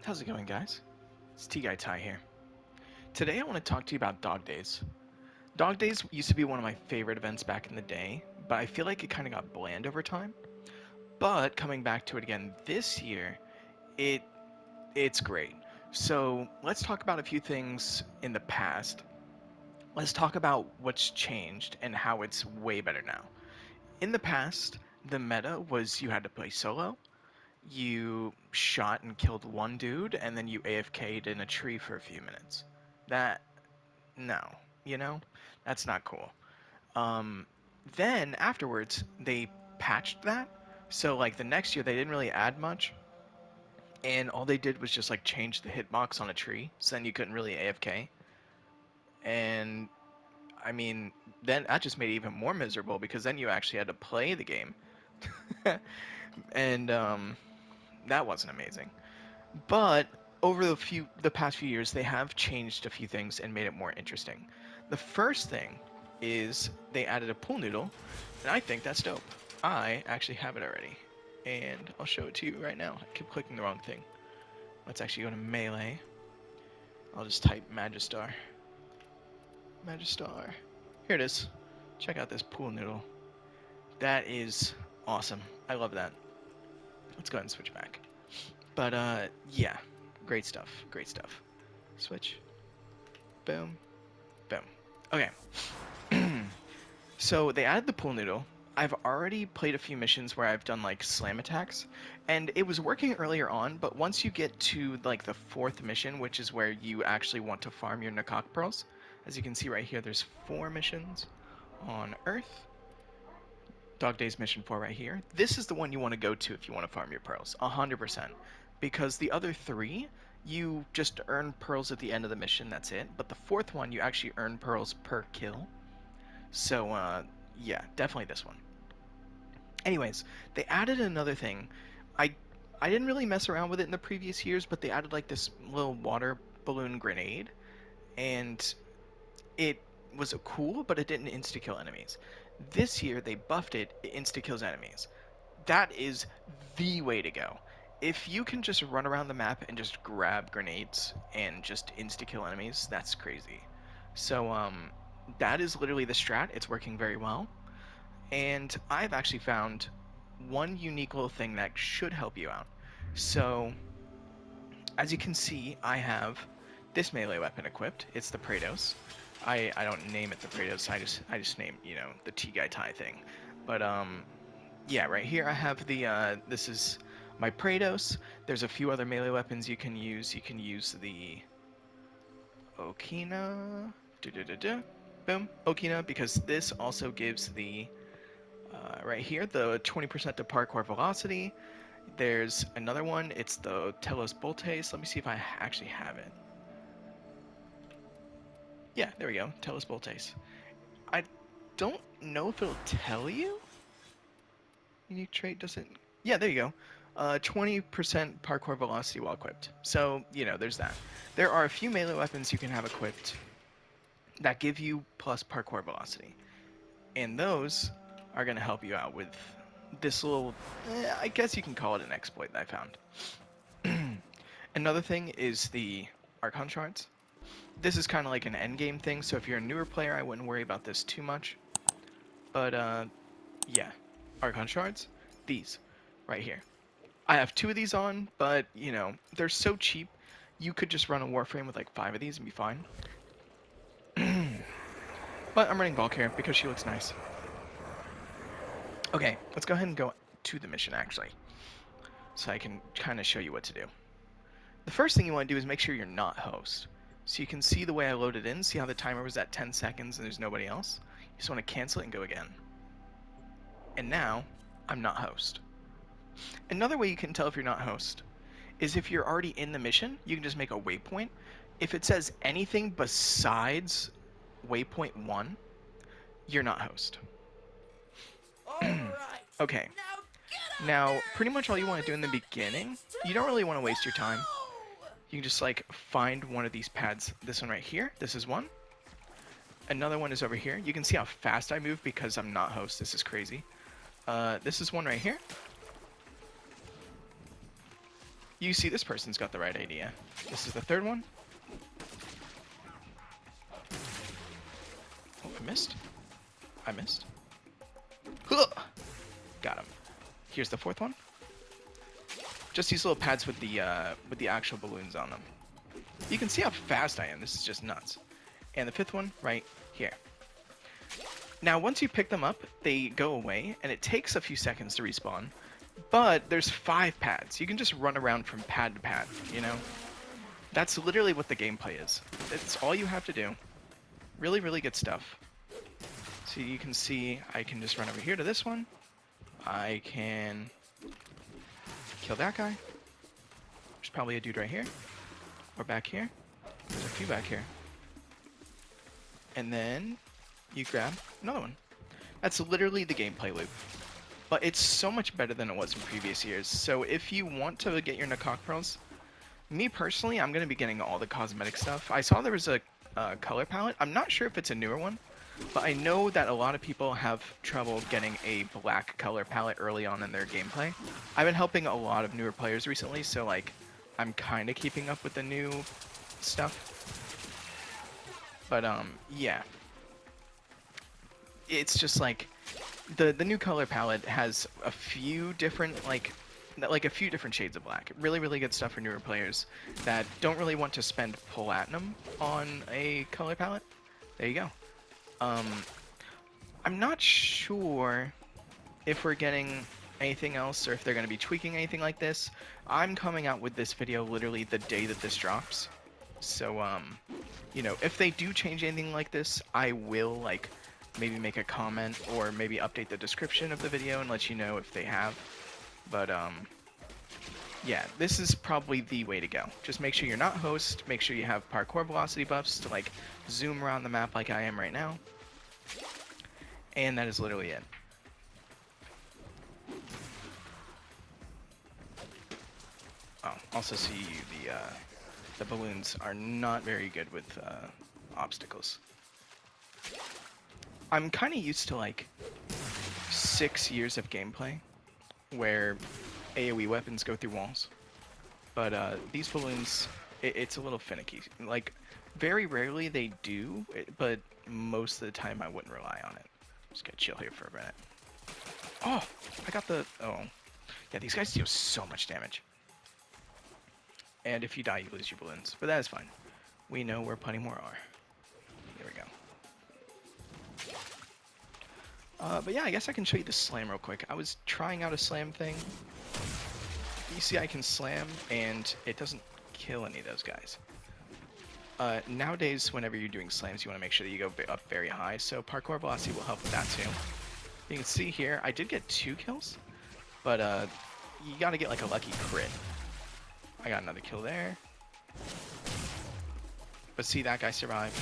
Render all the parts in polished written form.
How's it going, guys? It's T-Guy Ty here. Today I want to talk to you about Dog Days. Dog Days used to be one of my favorite events back in the day, but I feel like it kind of got bland over time. But coming back to it again this year, it it's great. So let's talk about a few things in the past. Let's talk about what's changed and how it's way better now. In the past, the meta was you had to play solo, you shot and killed one dude, and then you AFK'd in a tree for a few minutes. That, no, you know? That's not cool. Um, then afterwards, they patched that. So, like, the next year, they didn't really add much, and all they did was just, like, change the hitbox on a tree, so then you couldn't really AFK. And, I mean, then that just made it even more miserable because then you actually had to play the game. and, that wasn't amazing. But over the past few years, they have changed a few things and made it more interesting. The first thing is they added a pool noodle, and I think that's dope. I actually have it already, and I'll show it to you right now. I keep clicking the wrong thing. Let's actually go to melee. I'll just type Magistar. Magistar. Here it is. Check out this pool noodle. That is awesome. I love that. Let's go ahead and switch back. But yeah, great stuff. Great stuff. Switch. Boom. Boom. Okay. So they added the pool noodle. I've already played a few missions where I've done like slam attacks, and it was working earlier on, but once you get to like the fourth mission, which is where you actually want to farm your Nakak pearls, as you can see right here, there's 4 missions on Earth. Dog Days mission 4 right here. This is the one you want to go to if you want to farm your pearls, 100%. Because the other 3, you just earn pearls at the end of the mission, that's it. But the 4th one, you actually earn pearls per kill. So, yeah, definitely this one. Anyways, they added another thing. I I didn't really mess around with it in the previous years, but they added like this little water balloon grenade, and it was cool, but it didn't insta-kill enemies. This year, they buffed it, it insta-kills enemies. That is the way to go. If you can just run around the map and just grab grenades and just insta-kill enemies, that's crazy. So, that is literally the strat. It's working very well. And I've actually found one unique little thing that should help you out. So, as you can see, I have this melee weapon equipped. It's the Praetos. I don't name it the Praetos. I just name, the T guy tie thing. But yeah, right here I have the this is my Praetos. There's a few other melee weapons you can use. You can use the Okina. Boom, Okina, because this also gives the right here the 20% to parkour velocity. There's another one. It's the Telos Boltes. Let me see if I actually have it. Yeah, there we go. Telos Boltes. I don't know if it'll tell you. Unique trait doesn't. Yeah, there you go. 20% parkour velocity while equipped. So, there's that. There are a few melee weapons you can have equipped that give you plus parkour velocity. And those are going to help you out with this little, I guess you can call it an exploit that I found. Another thing is the Archon shards. This is kind of like an endgame thing, so if you're a newer player, I wouldn't worry about this too much. But, yeah. Archon shards. These. Right here. I have 2 of these on, but, they're so cheap, you could just run a Warframe with like 5 of these and be fine. But I'm running Valkyrie because she looks nice. Okay, let's go ahead and go to the mission, actually. So I can kind of show you what to do. The first thing you want to do is make sure you're not host. So you can see the way I loaded in, see how the timer was at 10 seconds and there's nobody else? You just want to cancel it and go again. And now, I'm not host. Another way you can tell if you're not host is if you're already in the mission, you can just make a waypoint. If it says anything besides waypoint 1, you're not host. Okay. Now, pretty much all you want to do in the beginning, you don't really want to waste your time. You can just like find one of these pads. This one right here, this is one. Another one is over here. You can see how fast I move because I'm not host. This is crazy. This is one right here. You see, this person's got the right idea. This is the third one. Oh, I missed. I missed. Huh! Got him. Here's the fourth one. Just these little pads with the actual balloons on them. You can see how fast I am. This is just nuts. And the fifth one right here. Now, once you pick them up, they go away, and it takes a few seconds to respawn. But there's 5 pads. You can just run around from pad to pad, you know? That's literally what the gameplay is. It's all you have to do. Really, really good stuff. So you can see I can just run over here to this one. I can kill that guy. There's probably a dude right here. Or back here. There's a few back here. And then you grab another one. That's literally the gameplay loop. But it's so much better than it was in previous years. So if you want to get your Nakok Pearls, me personally, I'm going to be getting all the cosmetic stuff. I saw there was a color palette. I'm not sure if it's a newer one, but I know that a lot of people have trouble getting a black color palette early on in their gameplay. I've been helping a lot of newer players recently, so like I'm kind of keeping up with the new stuff. But yeah. It's just like the new color palette has a few different like a few different shades of black. Really, really good stuff for newer players that don't really want to spend platinum on a color palette. There you go. I'm not sure if we're getting anything else or if they're going to be tweaking anything like this. I'm coming out with this video literally the day that this drops. So, you know, if they do change anything like this, I will, like, maybe make a comment or maybe update the description of the video and let you know if they have. But, yeah, this is probably the way to go. Just make sure you're not host, make sure you have parkour velocity buffs to, like, zoom around the map like I am right now. And that is literally it. Oh, also see the balloons are not very good with obstacles. I'm kind of used to like 6 years of gameplay where AoE weapons go through walls, but these balloons, it's a little finicky. Like, very rarely they do, but most of the time I wouldn't rely on it. Just gonna chill here for a minute. Oh, I got the... Oh. Yeah, these guys deal so much damage. And if you die, you lose your balloons. But that is fine. We know where plenty more are. There we go. But yeah, I guess I can show you the slam real quick. I was trying out a slam thing. You see I can slam, and it doesn't kill any of those guys. Nowadays, whenever you're doing slams, you want to make sure that you go up very high, so parkour velocity will help with that too. You can see here, I did get 2 kills, but you gotta get like a lucky crit. I got another kill there. But see, that guy survived.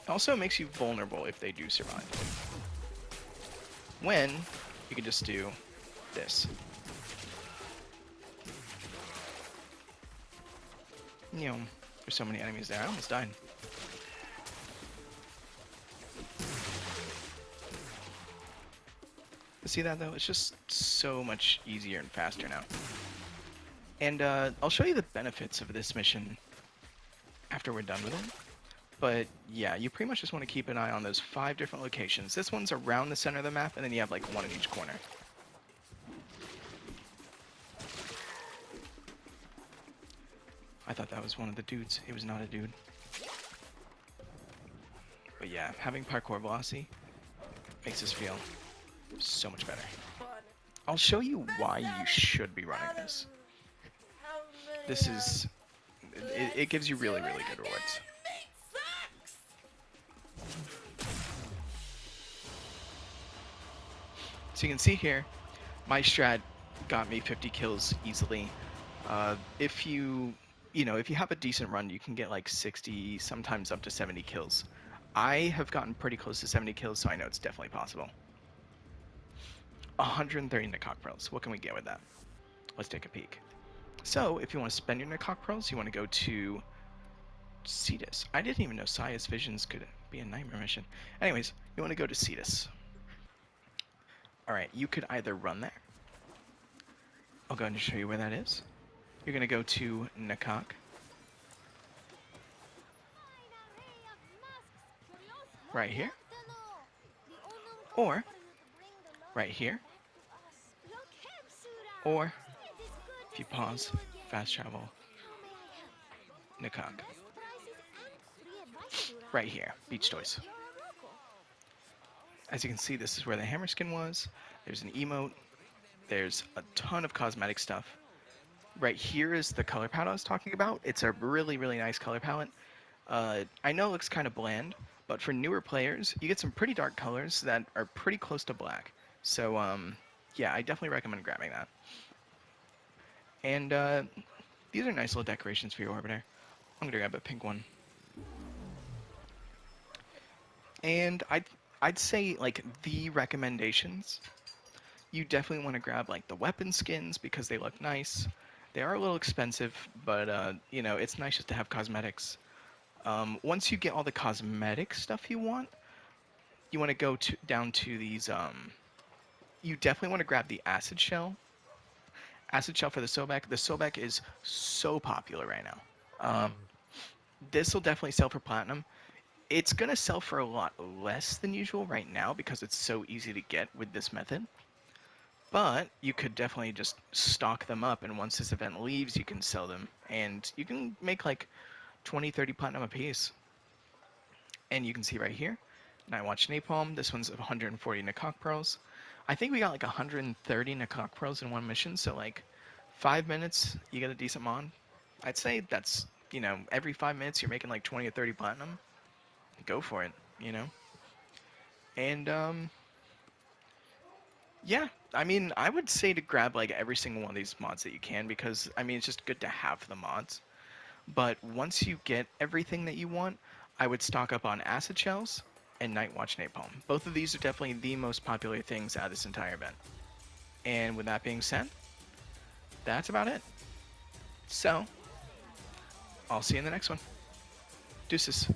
Also, it makes you vulnerable if they do survive. When you can just do this. You know, there's so many enemies there. I almost died. But see that though? It's just so much easier and faster now. And I'll show you the benefits of this mission after we're done with it. But yeah, you pretty much just want to keep an eye on those 5 different locations. This one's around the center of the map, and then you have like 1 in each corner. I thought that was one of the dudes. It was not a dude. But yeah, having parkour velocity makes this feel so much better. I'll show you why you should be running this. This is... It gives you really, really good rewards. So you can see here, my strat got me 50 kills easily. If you have a decent run, you can get like 60, sometimes up to 70 kills. I have gotten pretty close to 70 kills, so I know it's definitely possible. 130 Nakok Pearls. What can we get with that? Let's take a peek. So, if you want to spend your Nakok Pearls, you want to go to Cetus. I didn't even know Saya's Visions could be a nightmare mission. Anyways, you want to go to Cetus. Alright, you could either run there, I'll go ahead and show you where that is. You're going to go to Nakak right here, or right here, or if you pause, fast travel, Nakak, right here, beach toys. As you can see, this is where the hammer skin was. There's an emote. There's a ton of cosmetic stuff. Right here is the color palette I was talking about. It's a really, really nice color palette. I know it looks kind of bland, but for newer players, you get some pretty dark colors that are pretty close to black. So, yeah, I definitely recommend grabbing that. And these are nice little decorations for your orbiter. I'm gonna grab a pink one. And I'd say like the recommendations. You definitely want to grab like the weapon skins because they look nice. They are a little expensive, but you know, it's nice just to have cosmetics. Once you get all the cosmetic stuff you want to go to down to these. You definitely want to grab the acid shell. Acid shell for the Sobek. The Sobek is so popular right now. Um, this will definitely sell for platinum. It's gonna sell for a lot less than usual right now because it's so easy to get with this method. But you could definitely just stock them up, and once this event leaves, you can sell them, and you can make like 20, 30 platinum a piece. And you can see right here, Night Watch Napalm. This one's 140 Nakok Pearls. I think we got like 130 Nakok Pearls in one mission, so like 5 minutes, you get a decent mod. I'd say that's, you know, every 5 minutes you're making like 20 or 30 platinum. Go for it, you know? And, yeah, I mean, I would say to grab like every single one of these mods that you can because, I mean, it's just good to have the mods. But once you get everything that you want, I would stock up on Acid Shells and Night Watch Napalm. Both of these are definitely the most popular things out of this entire event. And with that being said, that's about it. So, I'll see you in the next one. Deuces.